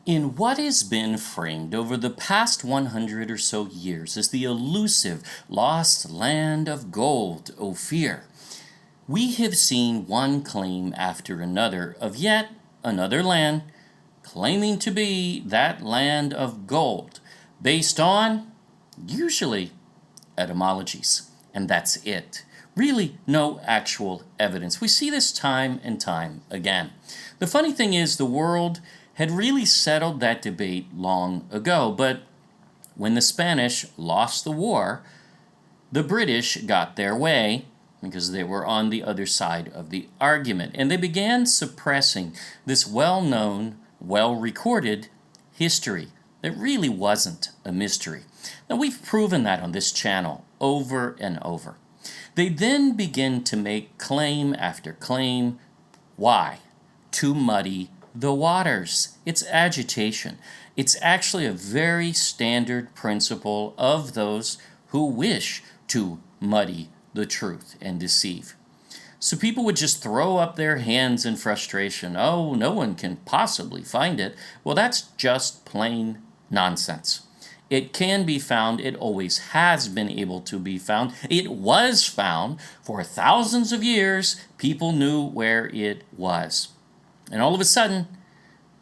In what has been framed over the past 100 or so years as the elusive lost land of gold, Ophir, we have seen one claim after another of yet another land claiming to be that land of gold, based on, usually, etymologies. And that's it. Really, no actual evidence. We see this time and time again. The funny thing is, the world had really settled that debate long ago, but when the Spanish lost the war, the British got their way because they were on the other side of the argument, and they began suppressing this well-known, well-recorded history that really wasn't a mystery. Now, we've proven that on this channel over and over. They then begin to make claim after claim. Why? To muddy the waters. It's agitation. It's actually a very standard principle of those who wish to muddy the truth and deceive. So people would just throw up their hands in frustration. Oh, no one can possibly find it. Well, that's just plain nonsense. It can be found. It always has been able to be found. It was found for thousands of years. People knew where it was. And all of a sudden,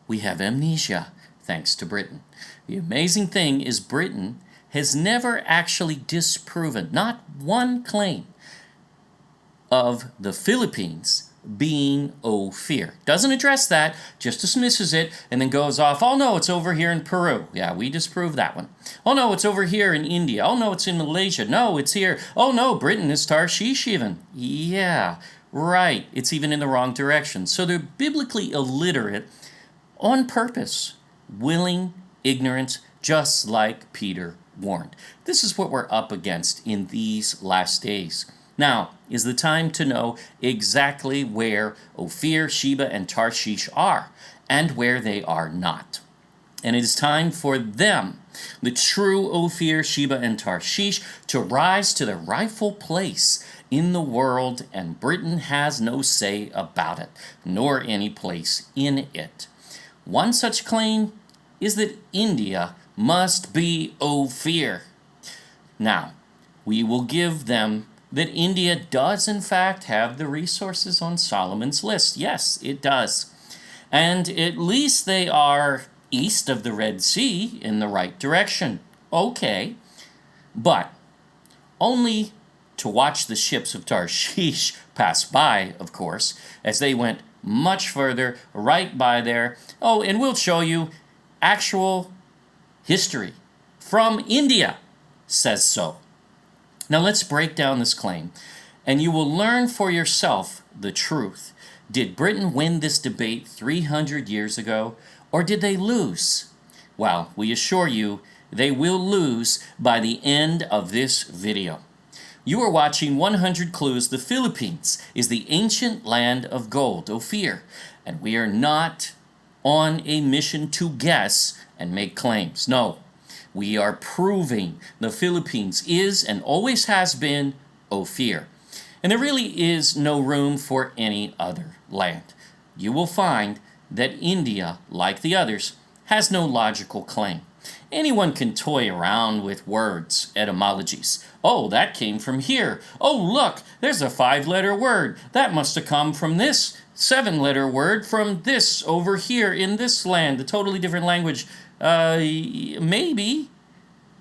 we have amnesia, thanks to Britain. The amazing thing is Britain has never actually disproven, not one claim, of the Philippines being Ophir. Doesn't address that, just dismisses it, and then goes off, oh no, it's over here in Peru. Yeah, we disproved that one. Oh no, it's over here in India. Oh no, it's in Malaysia. No, it's here. Oh no, Britain is Tarshish even. Yeah, right. It's even in the wrong direction. So they're biblically illiterate on purpose. Willing ignorance, just like Peter warned. This is what we're up against in these last days. Now is the time to know exactly where Ophir, Sheba, and Tarshish are, and where they are not. And it is time for them, the true Ophir, Sheba, and Tarshish, to rise to their rightful place in the world, and Britain has no say about it, nor any place in it. One such claim is that India must be Ophir. Now, we will give them that India does in fact have the resources on Solomon's list. Yes, it does. And at least they are east of the Red Sea in the right direction. Okay. But only to watch the ships of Tarshish pass by, of course, as they went much further right by there. Oh, and we'll show you actual history from India says so. Now let's break down this claim, and you will learn for yourself the truth. Did Britain win this debate 300 years ago, or did they lose? Well, we assure you, they will lose by the end of this video. You are watching 100 Clues. The Philippines is the ancient land of gold, Ophir, and we are not on a mission to guess and make claims. No. We are proving the Philippines is and always has been Ophir. And there really is no room for any other land. You will find that India, like the others, has no logical claim. Anyone can toy around with words, etymologies. Oh, that came from here. Oh, look, there's a 5-letter word. That must have come from this 7-letter word from this over here in this land, a totally different language. Maybe,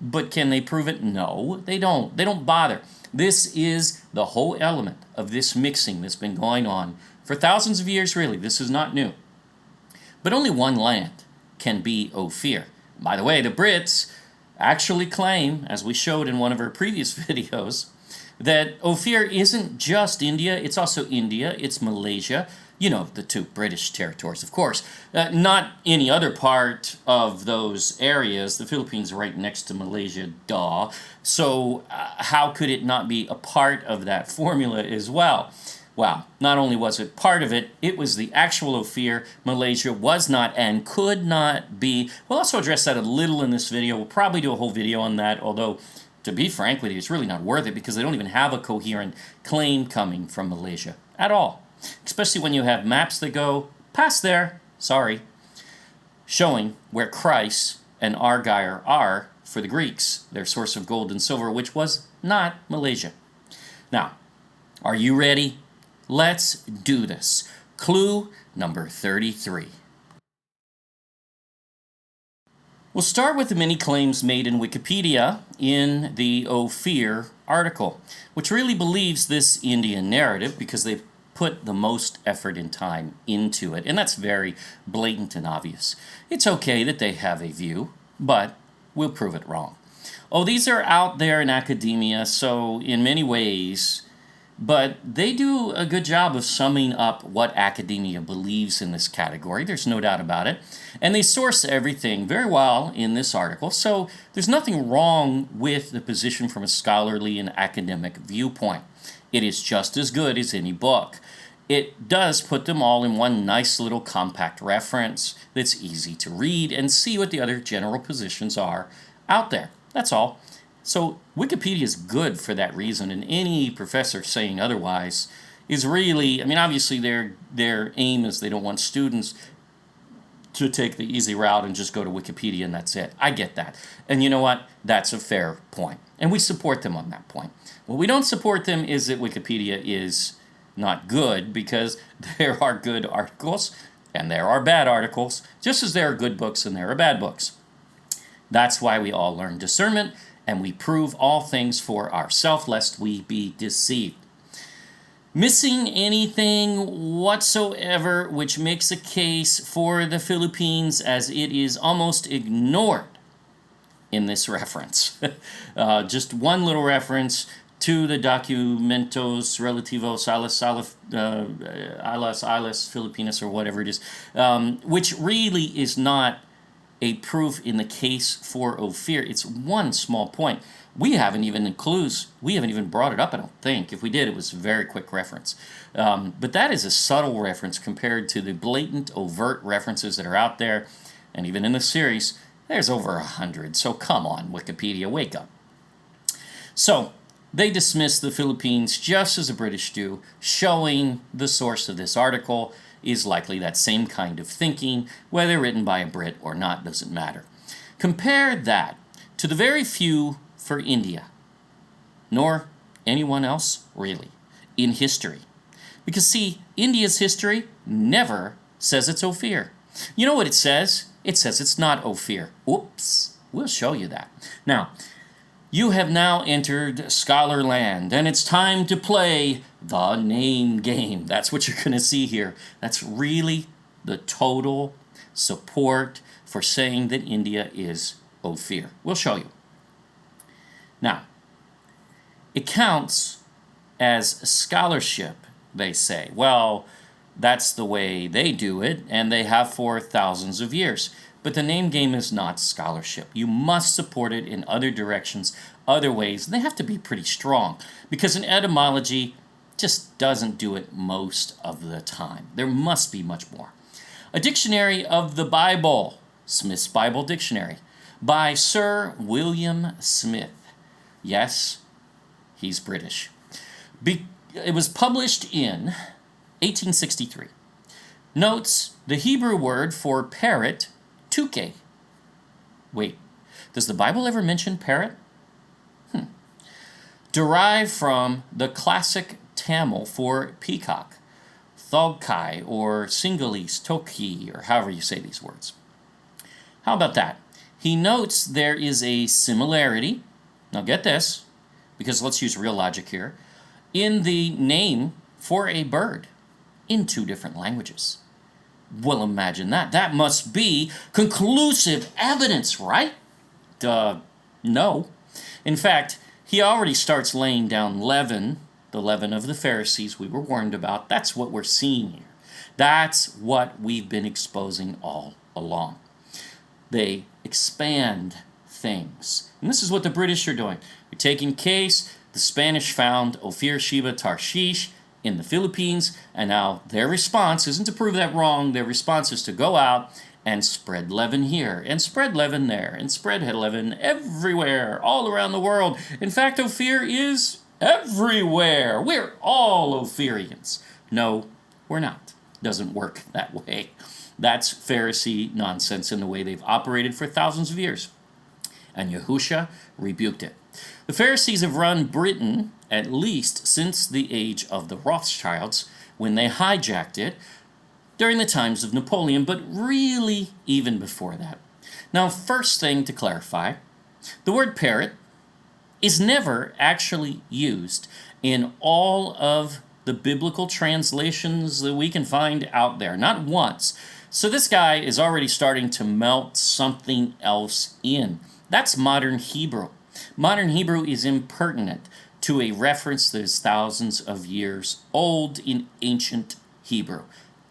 but can they prove it? No, they don't. They don't bother. This is the whole element of this mixing that's been going on for thousands of years, really. This is not new. But only one land can be Ophir. By the way, the Brits actually claim, as we showed in one of our previous videos, that Ophir isn't just India, it's also India, it's Malaysia, you know, the two British territories, of course. Not any other part of those areas. The Philippines are right next to Malaysia, duh. So how could it not be a part of that formula as well? Well, not only was it part of it, it was the actual Ophir. Malaysia was not and could not be. We'll also address that a little in this video. We'll probably do a whole video on that, although, to be frank with you, it's really not worth it because they don't even have a coherent claim coming from Malaysia at all. Especially when you have maps that go past there. Sorry. showing where Christ and Argyre are for the Greeks, their source of gold and silver, which was not Malaysia. Now, are you ready? Let's do this. Clue number 33. We'll start with the many claims made in Wikipedia in the Ophir article, which really believes this Indian narrative because they've put the most effort and time into it, and that's very blatant and obvious. It's okay that they have a view, but we'll prove it wrong. Oh, these are out there in academia, so in many ways, but they do a good job of summing up what academia believes in this category. There's no doubt about it. And they source everything very well in this article, so there's nothing wrong with the position from a scholarly and academic viewpoint. It is just as good as any book. It does put them all in one nice little compact reference that's easy to read and see what the other general positions are out there. That's all. So Wikipedia is good for that reason, and any professor saying otherwise is really, I mean, obviously their aim is they don't want students to take the easy route and just go to Wikipedia and that's it. I get that. And you know what? That's a fair point. And we support them on that point. What we don't support them is that Wikipedia is not good, because there are good articles and there are bad articles, just as there are good books and there are bad books. That's why we all learn discernment, and we prove all things for ourselves, lest we be deceived. Missing anything whatsoever which makes a case for the Philippines, as it is almost ignored in this reference. Just one little reference to the Documentos Relativos a las Filipinas, or whatever it is, which really is not a proof in the case for Ophir. It's one small point. We haven't even brought it up, I don't think. If we did, it was a very quick reference. But that is a subtle reference compared to the blatant, overt references that are out there. And even in the series, there's over 100. So come on, Wikipedia, wake up. So they dismiss the Philippines just as the British do, showing the source of this article is likely that same kind of thinking, whether written by a Brit or not, doesn't matter. Compare that to the very few for India, nor anyone else, really, in history. Because, see, India's history never says it's Ophir. You know what it says? It says it's not Ophir. Oops, we'll show you that. Now, you have now entered Scholar Land, and it's time to play the name game. That's what you're going to see here. That's really the total support for saying that India is Ophir. We'll show you. Now, it counts as scholarship, they say. Well, that's the way they do it, and they have for thousands of years. But the name game is not scholarship. You must support it in other directions, other ways, and they have to be pretty strong, because an etymology just doesn't do it most of the time. There must be much more. A dictionary of the Bible, Smith's Bible Dictionary, by Sir William Smith. Yes, he's British. It was published in 1863. Notes the Hebrew word for parrot, tuke. Wait, does the Bible ever mention parrot? Derived from the classic Tamil for peacock, thogkai, or singalese, toki, or however you say these words. How about that? He notes there is a similarity, now get this, because let's use real logic here, in the name for a bird in two different languages. Well, imagine that. That must be conclusive evidence, right? No. In fact, he already starts laying down leaven, the leaven of the Pharisees we were warned about. That's what we're seeing here. That's what we've been exposing all along. They expand things. And this is what the British are doing. They're taking case, the Spanish found Ophir, Sheba, Tarshish in the Philippines, and now their response isn't to prove that wrong. Their response is to go out and spread leaven here, and spread leaven there, and spread leaven everywhere, all around the world. In fact, Ophir is everywhere. We're all Ophirians. No, we're not. Doesn't work that way. That's Pharisee nonsense in the way they've operated for thousands of years. And Yahusha rebuked it. The Pharisees have run Britain at least since the age of the Rothschilds, when they hijacked it during the times of Napoleon, but really even before that. Now, first thing to clarify, the word parrot is never actually used in all of the biblical translations that we can find out there, not once. So this guy is already starting to melt something else in. That's modern Hebrew. Modern Hebrew is impertinent to a reference that is thousands of years old in ancient Hebrew.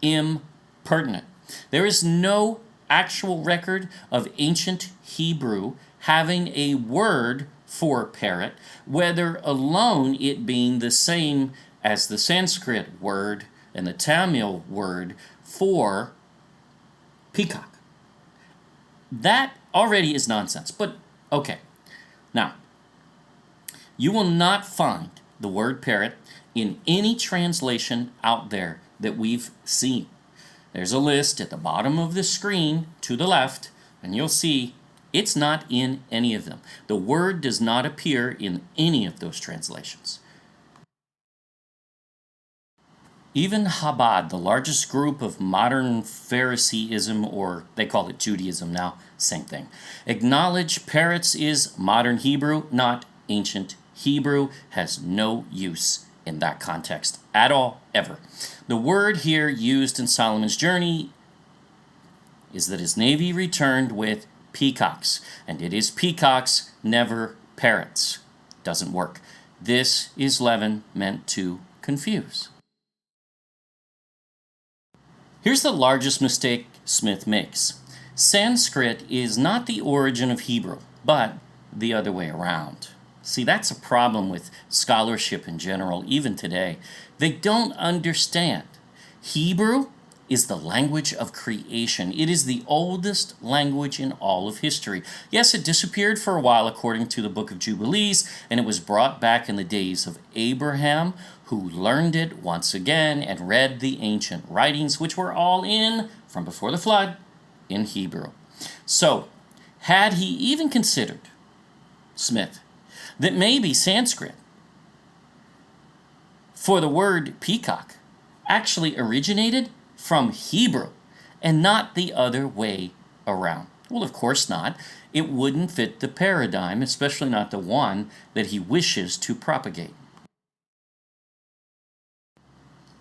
Impertinent. There is no actual record of ancient Hebrew having a word for parrot, whether alone it being the same as the Sanskrit word and the Tamil word for peacock. That already is nonsense, but okay. Now, you will not find the word parrot in any translation out there that we've seen. There's a list at the bottom of the screen to the left, and you'll see it's not in any of them. The word does not appear in any of those translations. Even Chabad, the largest group of modern Phariseeism, or they call it Judaism now, same thing, acknowledge parrots is modern Hebrew, not ancient Hebrew, has no use in that context at all, ever. The word here used in Solomon's journey is that his navy returned with peacocks, and it is peacocks, never parrots. Doesn't work. This is leaven meant to confuse. Here's the largest mistake Smith makes. Sanskrit is not the origin of Hebrew, but the other way around. See, that's a problem with scholarship in general, even today. They don't understand. Hebrew is the language of creation. It is the oldest language in all of history. Yes, it disappeared for a while according to the Book of Jubilees, and it was brought back in the days of Abraham, who learned it once again and read the ancient writings, which were all from before the flood, in Hebrew. So, had he even considered, Smith, that maybe Sanskrit for the word peacock actually originated from Hebrew and not the other way around? Well, of course not. It wouldn't fit the paradigm, especially not the one that he wishes to propagate.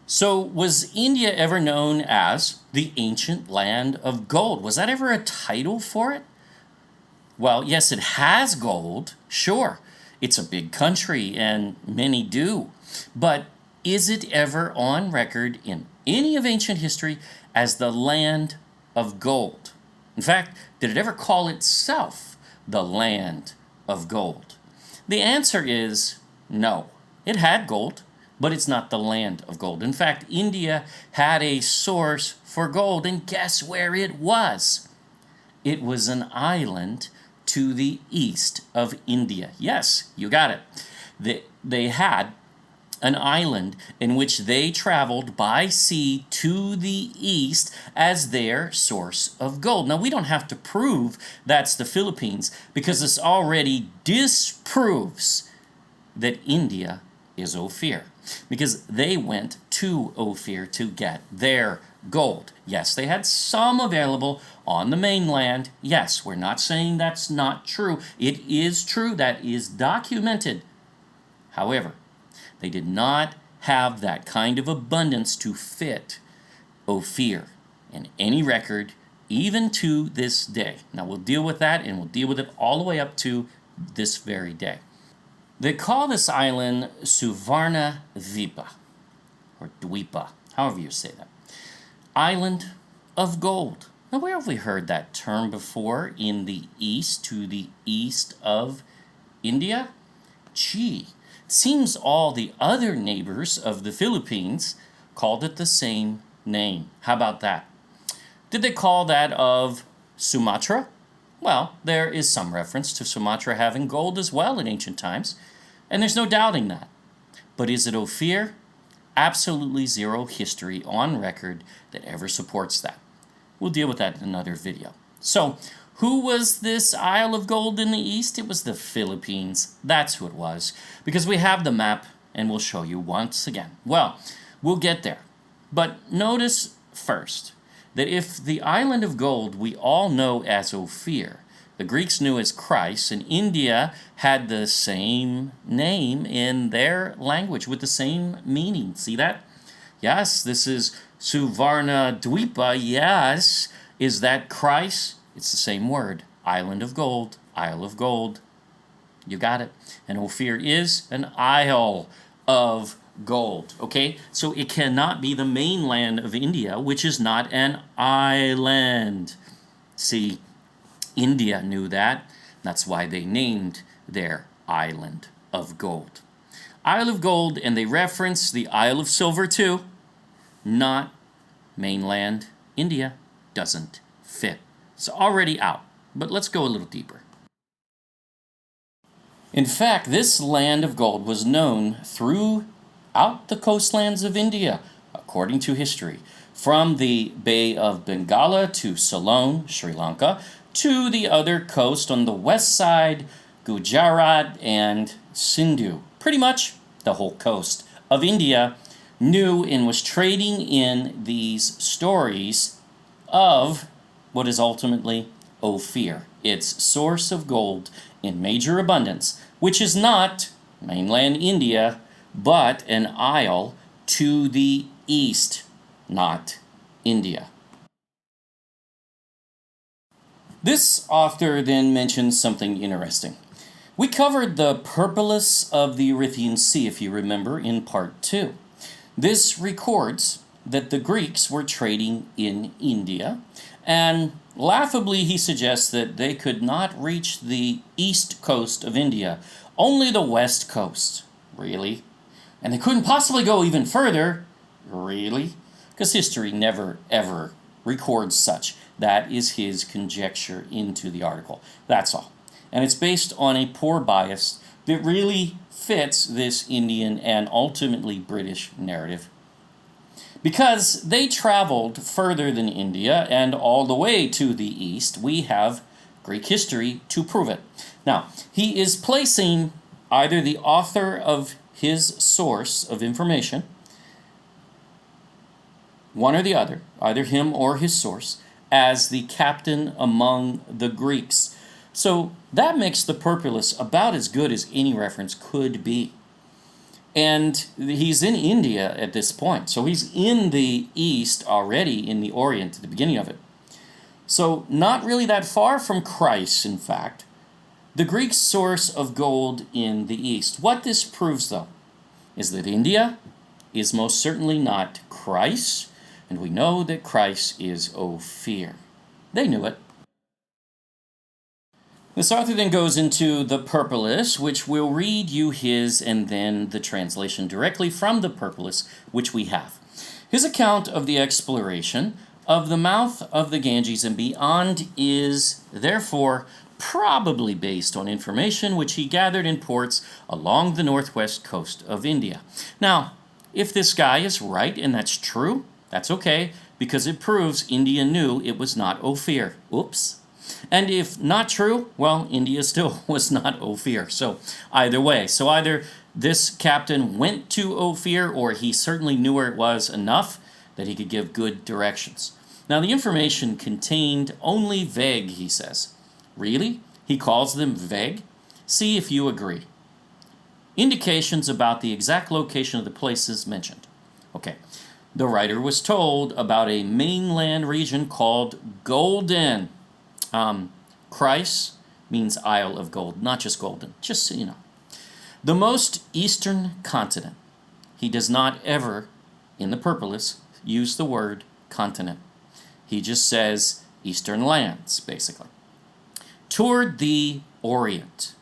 So, was India ever known as the ancient land of gold? Was that ever a title for it? Well, yes, it has gold, sure. It's a big country, and many do. But is it ever on record in any of ancient history as the land of gold? In fact, did it ever call itself the land of gold? The answer is no. It had gold, but it's not the land of gold. In fact, India had a source for gold, and guess where it was? It was an island to the east of India. Yes, you got it. They had an island in which they traveled by sea to the east as their source of gold. Now, we don't have to prove that's the Philippines, because this already disproves that India is Ophir, because they went to Ophir to get their gold. Yes, they had some available on the mainland. Yes, we're not saying that's not true. It is true. That is documented. However, they did not have that kind of abundance to fit Ophir in any record, even to this day. Now, we'll deal with that, and we'll deal with it all the way up to this very day. They call this island Suvarna Dvipa, or Dvipa, however you say that. Island of gold. Now, where have we heard that term before? In the east, to the east of India? Gee, it seems all the other neighbors of the Philippines called it the same name. How about that? Did they call that of Sumatra? Well, there is some reference to Sumatra having gold as well in ancient times, and there's no doubting that. But is it Ophir? Absolutely zero history on record that ever supports that. we'll deal with that in another video. So, who was this Isle of Gold in the east? It was the Philippines. That's who it was. Because we have the map, and we'll show you once again. Well, we'll get there. But notice first that if the island of gold we all know as Ophir, the Greeks knew as Christ, and India had the same name in their language with the same meaning. See that? Yes, this is Suvarna Dwipa. Yes, is that Christ? It's the same word. Island of gold, Isle of gold. You got it. And Ophir is an isle of gold. Okay, so it cannot be the mainland of India, which is not an island. See, India knew that. That's why they named their island of gold. Isle of gold, and they reference the Isle of Silver too. Not mainland India. Doesn't fit. It's already out. But let's go a little deeper. In fact, this land of gold was known throughout the coastlands of India, according to history, from the Bay of Bengal to Ceylon, Sri Lanka, to the other coast on the west side, Gujarat and Sindhu. Pretty much the whole coast of India knew and was trading in these stories of what is ultimately Ophir, its source of gold in major abundance, which is not mainland India, but an isle to the east, not India. This author then mentions something interesting. We covered the purpose of the Erythraean Sea, if you remember, in part 2. This records that the Greeks were trading in India, and laughably he suggests that they could not reach the east coast of India, only the west coast. Really? And they couldn't possibly go even further. Really? Because history never, ever records such. That is his conjecture into the article. That's all. And it's based on a poor bias that really fits this Indian and ultimately British narrative. Because they traveled further than India and all the way to the east, we have Greek history to prove it. Now, he is placing either the author of his source of information, one or the other, either him or his source, as the captain among the Greeks. So that makes the purpose about as good as any reference could be. And he's in India at this point. So he's in the east already, in the Orient at the beginning of it. So not really that far from Christ, in fact. The Greek source of gold in the east. What this proves, though, is that India is most certainly not Christ, and we know that Christ is Ophir. They knew it. This author then goes into the purpose, which will read you his and then the translation directly from the purpose, which we have. His account of the exploration of the mouth of the Ganges and beyond is, therefore, probably based on information which he gathered in ports along the northwest coast of India. Now, if this guy is right and that's true, that's okay, because it proves India knew it was not Ophir. Oops. And if not true, well, India still was not Ophir. So either way. So either this captain went to Ophir or he certainly knew where it was enough that he could give good directions. Now the information contained only vague, he says. Really? He calls them vague? See if you agree. Indications about the exact location of the places mentioned. Okay. The writer was told about a mainland region called Golden. Christ means Isle of Gold, not just golden, just so you know. The most eastern continent. He does not ever, in the purpose, use the word continent. He just says eastern lands, basically. Toward the Orient.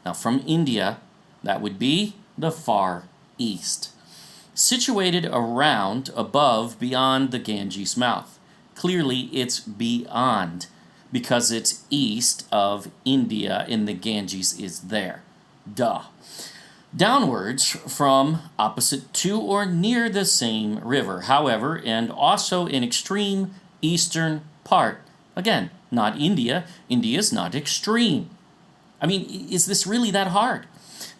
Now from India, that would be the far east. Situated around, above, beyond the Ganges mouth. Clearly it's beyond, because it's east of India and the Ganges is there. Duh. Downwards from opposite to or near the same river, however, and also in extreme eastern part. Again, not India. India is not extreme. I mean, is this really that hard?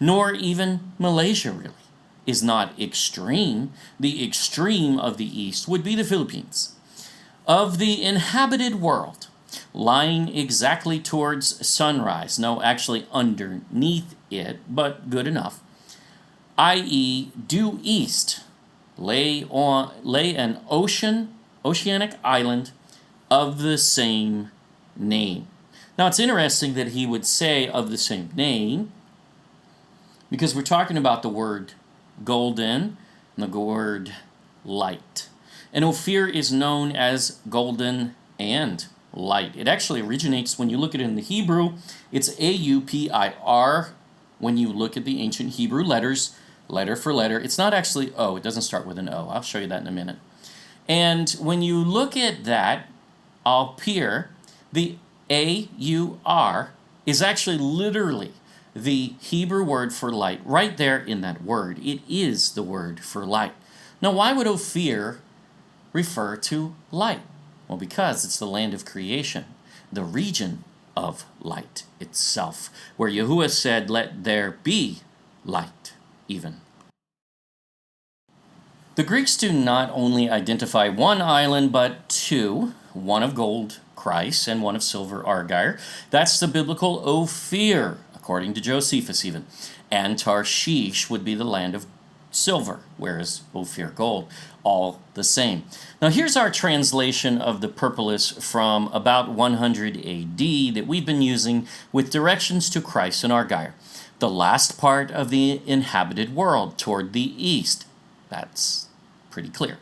Nor even Malaysia, really, is not extreme. The extreme of the East would be the Philippines. Of the inhabited world, lying exactly towards sunrise, no, actually underneath it, but good enough, i.e., due east, lay an oceanic island of the same name. Now, it's interesting that he would say of the same name, because we're talking about the word golden and the word light. And Ophir is known as golden and light. It actually originates, when you look at it in the Hebrew, it's Aupir. When you look at the ancient Hebrew letters, letter for letter, it's not actually O. It doesn't start with an O. I'll show you that in a minute. And when you look at that, Ophir, the A-U-R is actually literally the Hebrew word for light, right there in that word. It is the word for light. Now, why would Ophir refer to light? Well, because it's the land of creation, the region of light itself, where Yahuwah said, "Let there be light," even. The Greeks do not only identify one island, but two, one of gold, Christ, and one of silver, Argire. That's the biblical Ophir, according to Josephus even. And Tarshish would be the land of silver, whereas Ophir gold, all the same. Now here's our translation of the Purpolis from about 100 AD that we've been using with directions to Christ and Argire. The last part of the inhabited world toward the east. That's pretty clear.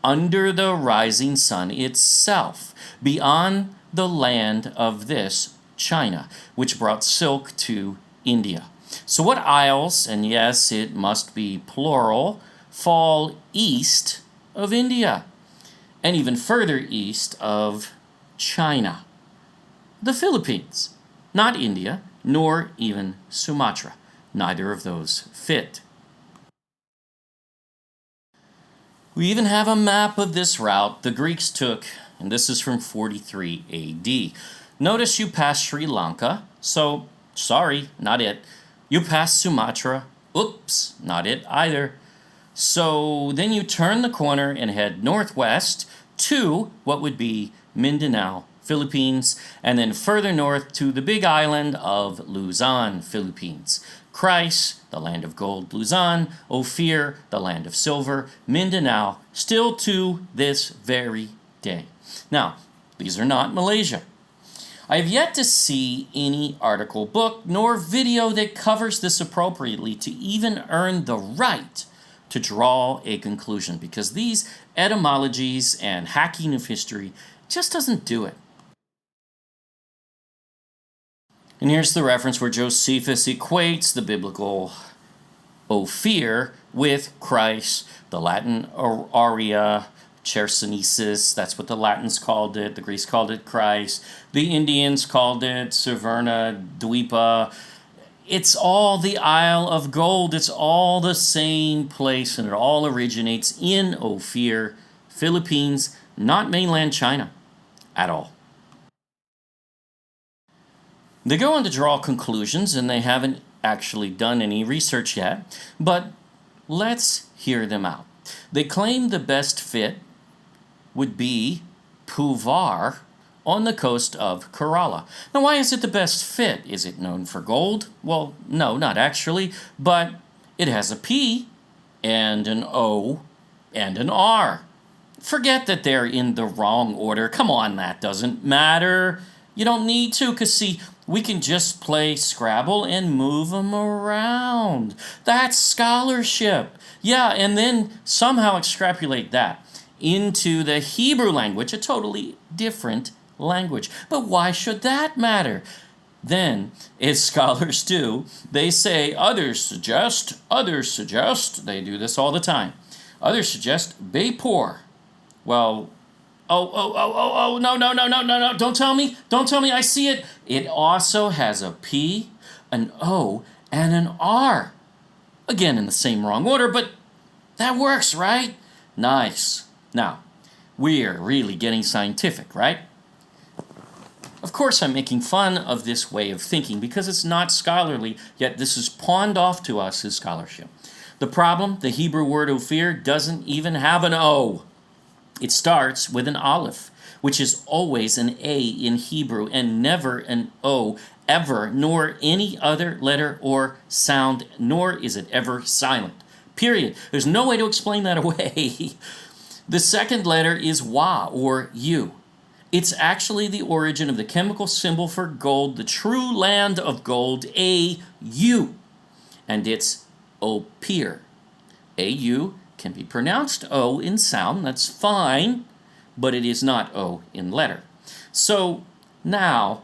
Under the rising sun itself, beyond the land of this China, which brought silk to India. So what isles, and yes, it must be plural, fall east of India, and even further east of China? The Philippines, not India, nor even Sumatra. Neither of those fit. We even have a map of this route the Greeks took, and this is from 43 AD. Notice you pass Sri Lanka, so sorry, not it. You pass Sumatra, oops, not it either. So then you turn the corner and head northwest to what would be Mindanao, Philippines, and then further north to the big island of Luzon, Philippines. Christ, the land of gold, Luzon, Ophir, the land of silver, Mindanao, still to this very day. Now, these are not Malaysia. I have yet to see any article, book, nor video that covers this appropriately to even earn the right to draw a conclusion, because these etymologies and hacking of history just doesn't do it. And here's the reference where Josephus equates the biblical Ophir with Christ, the Latin Aria, Chersonesus, that's what the Latins called it, the Greeks called it Christ, the Indians called it Savarna, Dweepa. It's all the Isle of Gold, it's all the same place, and it all originates in Ophir, Philippines, not mainland China at all. They go on to draw conclusions, and they haven't actually done any research yet, but let's hear them out. They claim the best fit would be Puvar on the coast of Kerala. Now, why is it the best fit? Is it known for gold? Well, no, not actually, but it has a P and an O and an R. Forget that they're in the wrong order. Come on, that doesn't matter. You don't need to, because see, we can just play Scrabble and move them around. That's scholarship. Yeah, and then somehow extrapolate that into the Hebrew language, a totally different language. But why should that matter? Then, as scholars do, they say others suggest, they do this all the time. Others suggest Bepor. Well, no, don't tell me, I see it. It also has a P, an O, and an R. Again, in the same wrong order, but that works, right? Nice. Now, we're really getting scientific, right? Of course, I'm making fun of this way of thinking because it's not scholarly, yet this is pawned off to us as scholarship. The problem, the Hebrew word Ophir doesn't even have an O. It starts with an aleph, which is always an A in Hebrew and never an O, ever, nor any other letter or sound, nor is it ever silent. Period. There's no way to explain that away. The second letter is Wa, or U. It's actually the origin of the chemical symbol for gold, the true land of gold, A-U. And it's Ophir. A-U can be pronounced O in sound, that's fine, but it is not O in letter. So now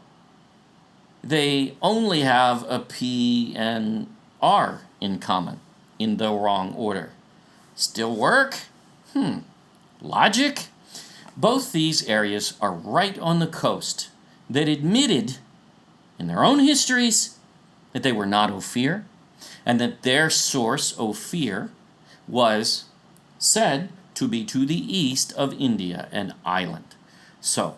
they only have a P and R in common in the wrong order. Still work? Logic? Both these areas are right on the coast that admitted in their own histories that they were not Ophir and that their source, Ophir, was said to be to the east of India, an island. So,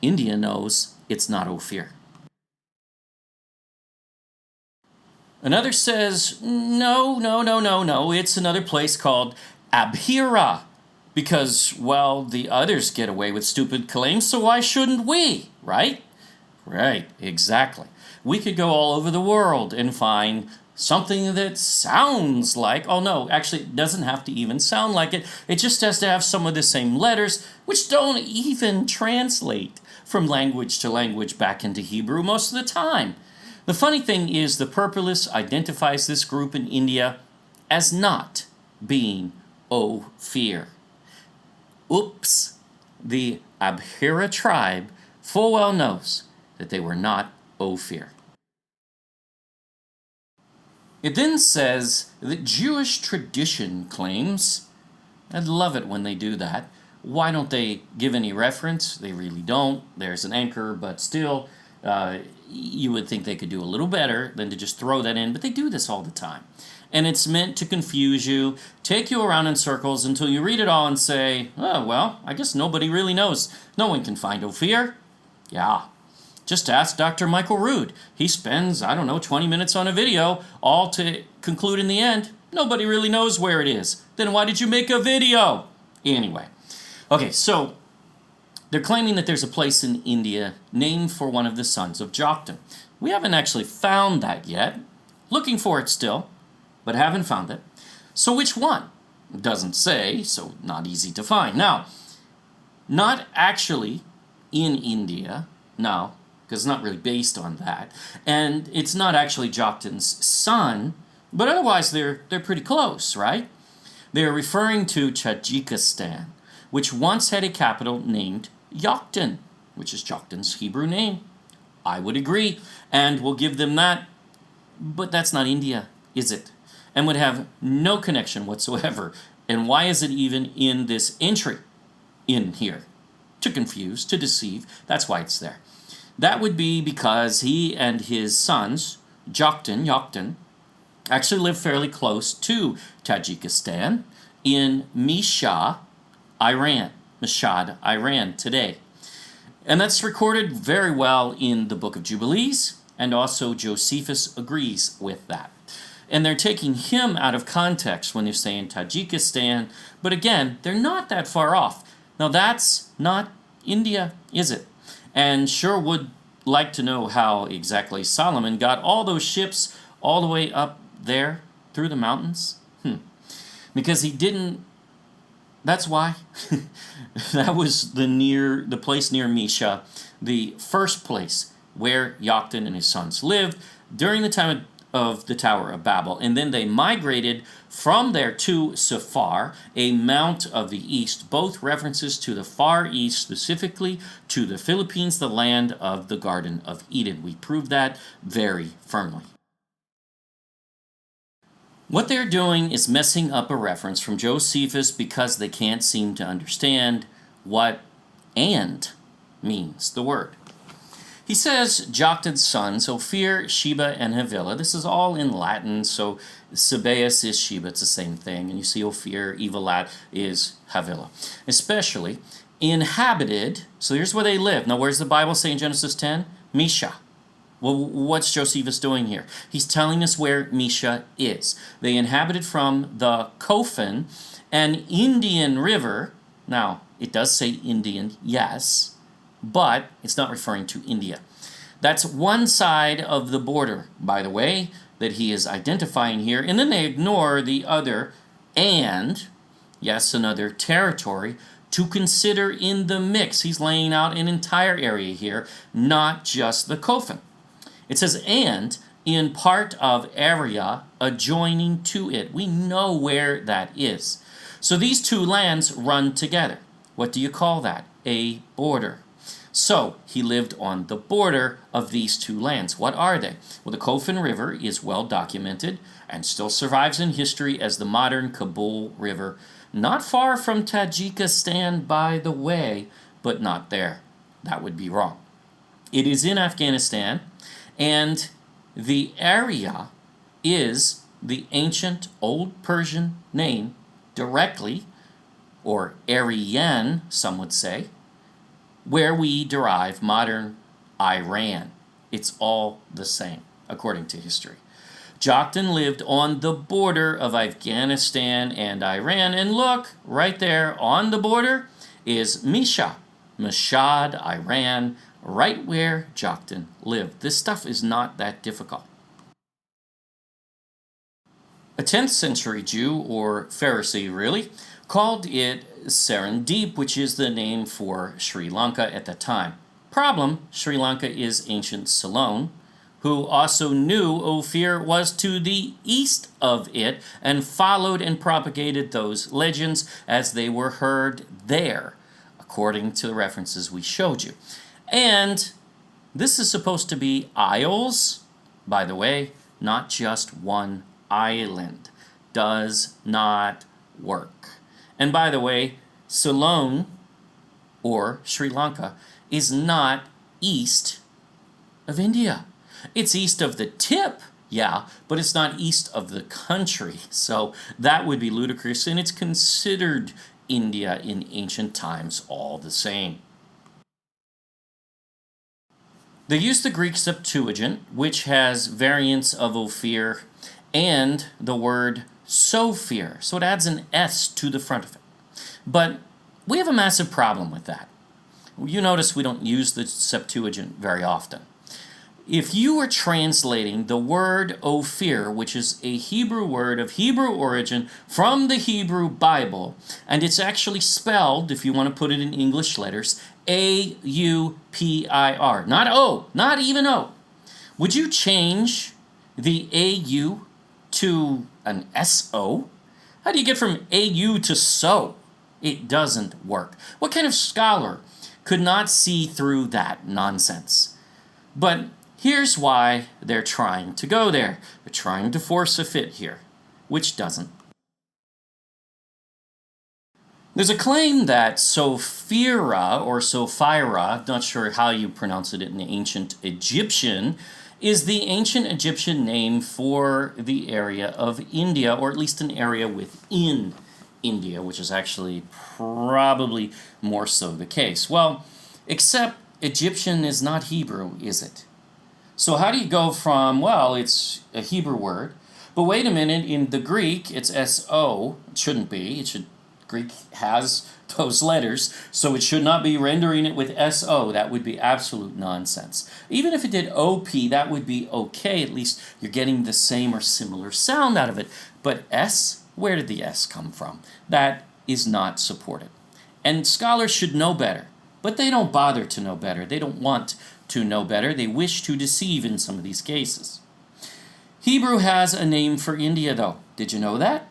India knows it's not Ophir. Another says, no, it's another place called Abhira. Because, well, the others get away with stupid claims, so why shouldn't we, right? Right, exactly. We could go all over the world and find something that sounds like, oh no, actually it doesn't have to even sound like it. It just has to have some of the same letters, which don't even translate from language to language back into Hebrew most of the time. The funny thing is the Purpurus identifies this group in India as not being Ophir. Oops, the Abhira tribe full well knows that they were not Ophir. It then says that Jewish tradition claims, I'd love it when they do that. Why don't they give any reference? They really don't. There's an anchor, but still, you would think they could do a little better than to just throw that in, but they do this all the time. And it's meant to confuse you, take you around in circles until you read it all and say, oh, well, I guess nobody really knows. No one can find Ophir. Yeah. Just ask Dr. Michael Rood. He spends, 20 minutes on a video, all to conclude in the end, nobody really knows where it is. Then why did you make a video? Anyway. Okay, so they're claiming that there's a place in India named for one of the sons of Joktan. We haven't actually found that yet. Looking for it still, but haven't found it. So which one? It doesn't say, so not easy to find. Now, not actually in India, no, because it's not really based on that. And it's not actually Joktan's son, but otherwise they're pretty close, right? They're referring to Tajikistan, which once had a capital named Joktan, which is Joktan's Hebrew name. I would agree, and we'll give them that. But that's not India, is it? And would have no connection whatsoever. And why is it even in this entry in here? To confuse, to deceive. That's why it's there. That would be because he and his sons, Joktan, actually live fairly close to Tajikistan in Mashhad, Iran today. And that's recorded very well in the Book of Jubilees, and also Josephus agrees with that. And they're taking him out of context when they're saying Tajikistan, but again, they're not that far off. Now that's not India, is it? And sure would like to know how exactly Solomon got all those ships all the way up there through the mountains. Because he didn't. That's why. That was the place near Mesha, the first place where Joktan and his sons lived during the time of the Tower of Babel. And then they migrated from there to Sephar, a mount of the east, both references to the Far East, specifically to the Philippines, the land of the Garden of Eden. We prove that very firmly. What they're doing is messing up a reference from Josephus because they can't seem to understand what "and" means, the word. He says Joktan's sons, Ophir, Sheba, and Havilah. This is all in Latin, so Sabaeus is Sheba, it's the same thing. And you see Ophir, Evilat is Havilah. Especially inhabited, so here's where they live. Now, where's the Bible say in Genesis 10? Misha. Well, what's Josephus doing here? He's telling us where Misha is. They inhabited from the Kofan, an Indian river. Now, it does say Indian, yes, but it's not referring to India. That's one side of the border, by the way, that he is identifying here. And then they ignore the other and, yes, another territory to consider in the mix. He's laying out an entire area here, not just the Kofan. It says, and in part of area adjoining to it. We know where that is. So these two lands run together. What do you call that? A border. So he lived on the border of these two lands. What are they? Well, the Kofan River is well documented and still survives in history as the modern Kabul River. Not far from Tajikistan, by the way, but not there. That would be wrong. It is in Afghanistan, and the area is the ancient Old Persian name directly, or Aryan, some would say, where we derive modern Iran. It's all the same, according to history. Joktan lived on the border of Afghanistan and Iran, and look, right there on the border is Misha, Mashhad, Iran, right where Joktan lived. This stuff is not that difficult. A 10th century Jew, or Pharisee really, called it Serendip, which is the name for Sri Lanka at the time. Problem, Sri Lanka is ancient Ceylon, who also knew Ophir was to the east of it and followed and propagated those legends as they were heard there, according to the references we showed you. And this is supposed to be isles, by the way, not just one island. Does not work. And by the way, Ceylon, or Sri Lanka, is not east of India. It's east of the tip, yeah, but it's not east of the country. So that would be ludicrous, and it's considered India in ancient times all the same. They use the Greek Septuagint, which has variants of Ophir, and the word Sophir, so it adds an S to the front of it. But we have a massive problem with that. You notice we don't use the Septuagint very often. If you are translating the word Ophir, which is a Hebrew word of Hebrew origin from the Hebrew Bible, and it's actually spelled, if you want to put it in English letters, A-U-P-I-R. Not O, not even O. Would you change the A-U to an S-O? How do you get from A-U to so? It doesn't work. What kind of scholar could not see through that nonsense? But here's why they're trying to go there. They're trying to force a fit here, which doesn't. There's a claim that Sophira, or Sophira, not sure how you pronounce it in the ancient Egyptian, is the ancient Egyptian name for the area of India, or at least an area within India, which is actually probably more so the case. Well, except Egyptian is not Hebrew, is it? So how do you go from, well, it's a Hebrew word, but wait a minute, in the Greek, it's S-O. It shouldn't be. Greek has those letters, so it should not be rendering it with S-O. That would be absolute nonsense. Even if it did O-P, that would be okay. At least you're getting the same or similar sound out of it. But S, where did the S come from? That is not supported. And scholars should know better, but they don't bother to know better. They don't want to know better. They wish to deceive in some of these cases. Hebrew has a name for India, though. Did you know that?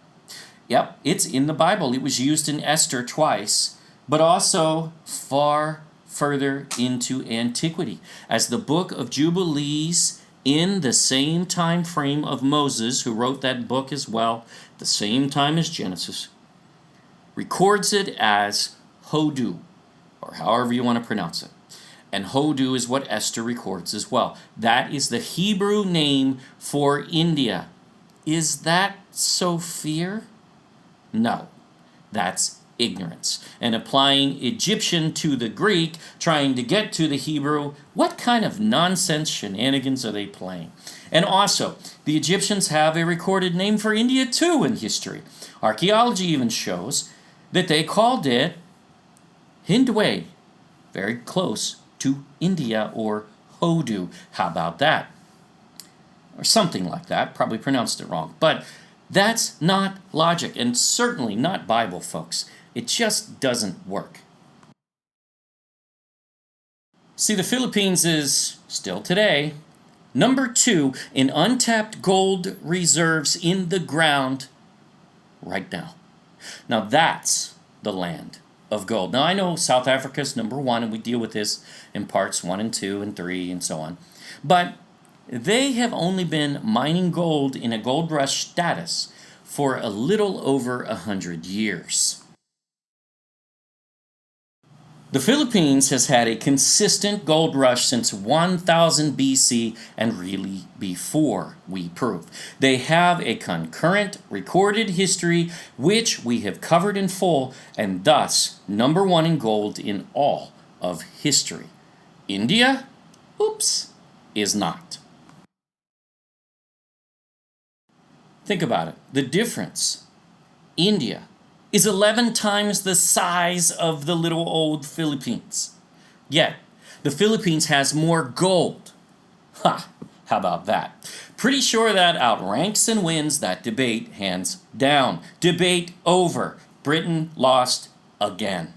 Yep, it's in the Bible. It was used in Esther twice, but also far further into antiquity, as the book of Jubilees, in the same time frame of Moses, who wrote that book as well, the same time as Genesis, records it as Hodu, or however you want to pronounce it. And Hodu is what Esther records as well. That is the Hebrew name for India. Is that Sophir? No, that's ignorance. And applying Egyptian to the Greek, trying to get to the Hebrew, what kind of nonsense shenanigans are they playing? And also, the Egyptians have a recorded name for India too in history. Archaeology even shows that they called it Hindway, very close to India or Hodu. How about that? Or something like that. Probably pronounced it wrong. But that's not logic, and certainly not Bible, folks. It just doesn't work. See, the Philippines is, still today, number 2 in untapped gold reserves in the ground right now. Now that's the land of gold. Now I know South Africa's number 1, and we deal with this in parts 1 and 2 and 3 and so on. But they have only been mining gold in a gold rush status for a little over 100 years. The Philippines has had a consistent gold rush since 1000 BC and really before, we prove. They have a concurrent recorded history which we have covered in full, and thus number 1 in gold in all of history. India? Oops, is not. Think about it. The difference. India is 11 times the size of the little old Philippines. Yet, the Philippines has more gold. Ha! How about that? Pretty sure that outranks and wins that debate hands down. Debate over. Britain lost again.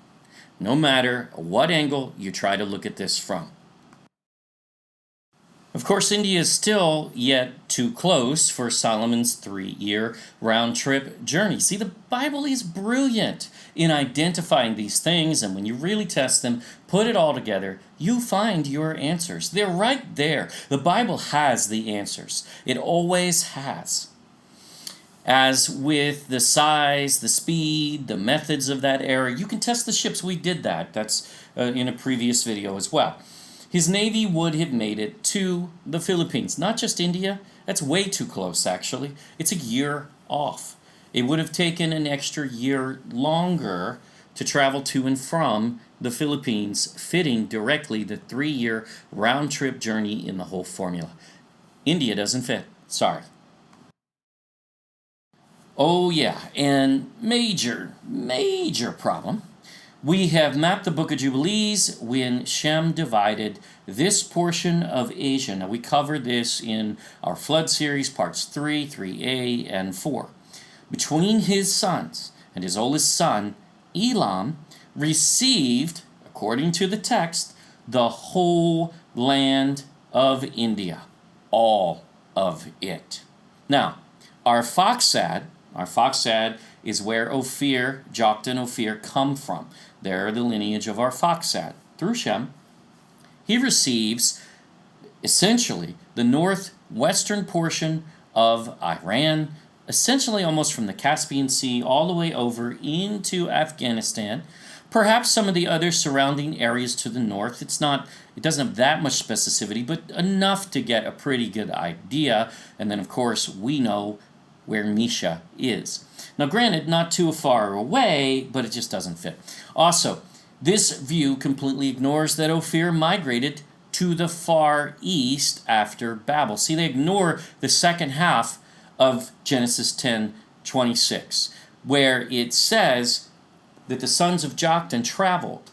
No matter what angle you try to look at this from. Of course, India is still yet too close for Solomon's 3-year round-trip journey. See, the Bible is brilliant in identifying these things, and when you really test them, put it all together, you find your answers. They're right there. The Bible has the answers. It always has. As with the size, the speed, the methods of that era, you can test the ships. We did that. That's in a previous video as well. His navy would have made it to the Philippines, not just India. That's way too close, actually. It's a year off. It would have taken an extra year longer to travel to and from the Philippines, fitting directly the 3-year round-trip journey in the whole formula. India doesn't fit. Sorry. Oh yeah, and major problem. We have mapped the Book of Jubilees when Shem divided this portion of Asia. Now, we covered this in our Flood series, parts 3, 3a, and 4. Between his sons and his oldest son, Elam, received, according to the text, the whole land of India. All of it. Now, our Foxad is where Ophir, Joktan, Ophir come from. They're the lineage of our Foxad. Through Shem, he receives essentially the northwestern portion of Iran, essentially almost from the Caspian Sea all the way over into Afghanistan. Perhaps some of the other surrounding areas to the north. It doesn't have that much specificity, but enough to get a pretty good idea. And then, of course, we know where Misha is. Now, granted, not too far away, but it just doesn't fit. Also, this view completely ignores that Ophir migrated to the far east after Babel. See, they ignore the second half of Genesis 10:26, where it says that the sons of Joktan traveled.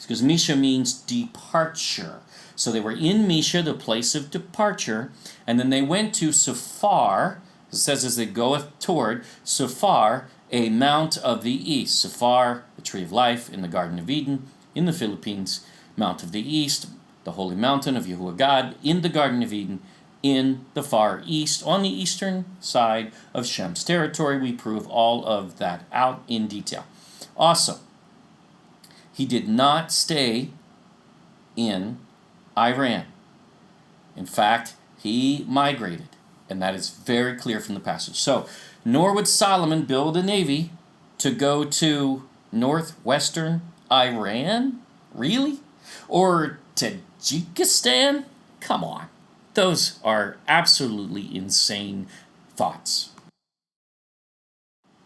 Because Misha means departure. So they were in Misha, the place of departure, and then they went to Sephar. It says, as they goeth toward Sephar, a mount of the east. Sephar, the tree of life in the Garden of Eden, in the Philippines, Mount of the East, the holy mountain of Yahuwah God, in the Garden of Eden, in the far east, on the eastern side of Shem's territory. We prove all of that out in detail. Also, he did not stay in Iran. In fact, he migrated. And that is very clear from the passage. So, nor would Solomon build a navy to go to northwestern Iran? Really? Or Tajikistan? Come on. Those are absolutely insane thoughts.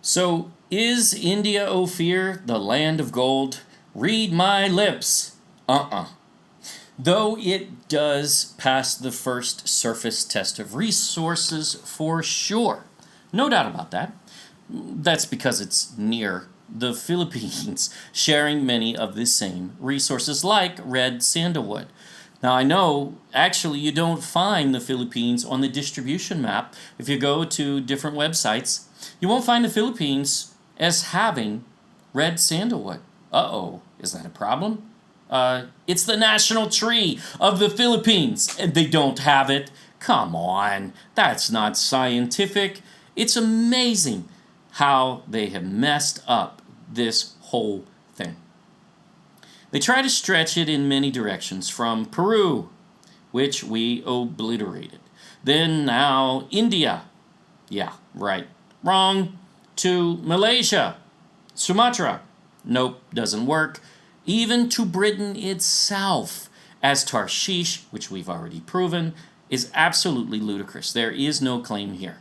So, Is India Ophir the land of gold? Read my lips. Though it does pass the first surface test of resources for sure. No doubt about that. That's because it's near the Philippines, sharing many of the same resources like red sandalwood. Now, I know actually you don't find the Philippines on the distribution map. If you go to different websites, you won't find the Philippines as having red sandalwood. Is that a problem? It's the national tree of the Philippines, and they don't have it. Come on, that's not scientific. It's amazing how they have messed up this whole thing. They try to stretch it in many directions, from Peru, which we obliterated. Then now India. Yeah, right. Wrong. To Malaysia. Sumatra. Nope, doesn't work. Even to Britain itself, as Tarshish, which we've already proven, is absolutely ludicrous. There is no claim here.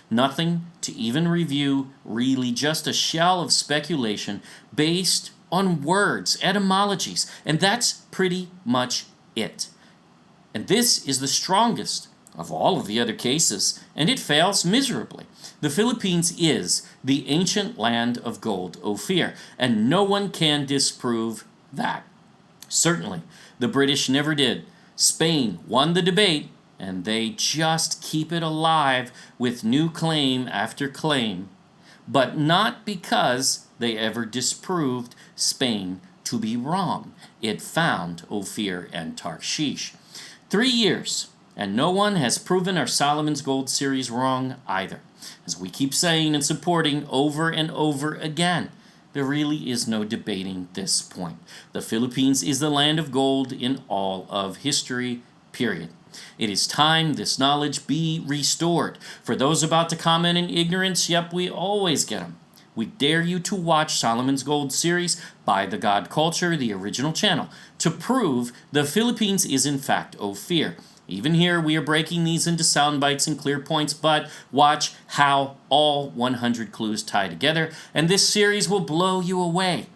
Nothing to even review, really just a shell of speculation based on words, etymologies, and that's pretty much it. And this is the strongest of all of the other cases, and it fails miserably. The Philippines is the ancient land of gold, Ophir, and no one can disprove that. Certainly, the British never did. Spain won the debate, and they just keep it alive with new claim after claim, but not because they ever disproved Spain to be wrong. It found Ophir and Tarshish. 3 years, and no one has proven our Solomon's Gold series wrong either. As we keep saying and supporting over and over again, there really is no debating this point. The Philippines is the land of gold in all of history, period. It is time this knowledge be restored. For those about to comment in ignorance, yep, we always get them. We dare you to watch Solomon's Gold series by The God Culture, the original channel, to prove the Philippines is in fact Ophir. Even here, we are breaking these into sound bites and clear points, but watch how all 100 clues tie together, and this series will blow you away.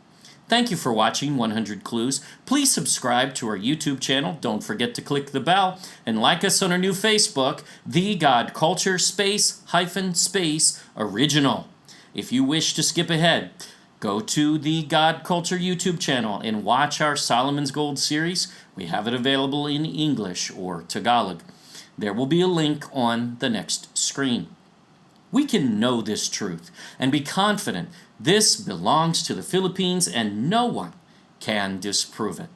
Thank you for watching 100 Clues. Please subscribe to our YouTube channel. Don't forget to click the bell and like us on our new Facebook, The God Culture _space original. If you wish to skip ahead, go to the God Culture YouTube channel and watch our Solomon's Gold series. We have it available in English or Tagalog. There will be a link on the next screen. We can know this truth and be confident this belongs to the Philippines and no one can disprove it.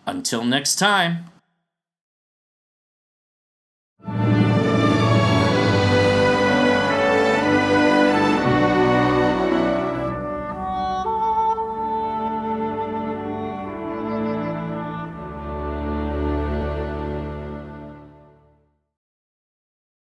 Until next time.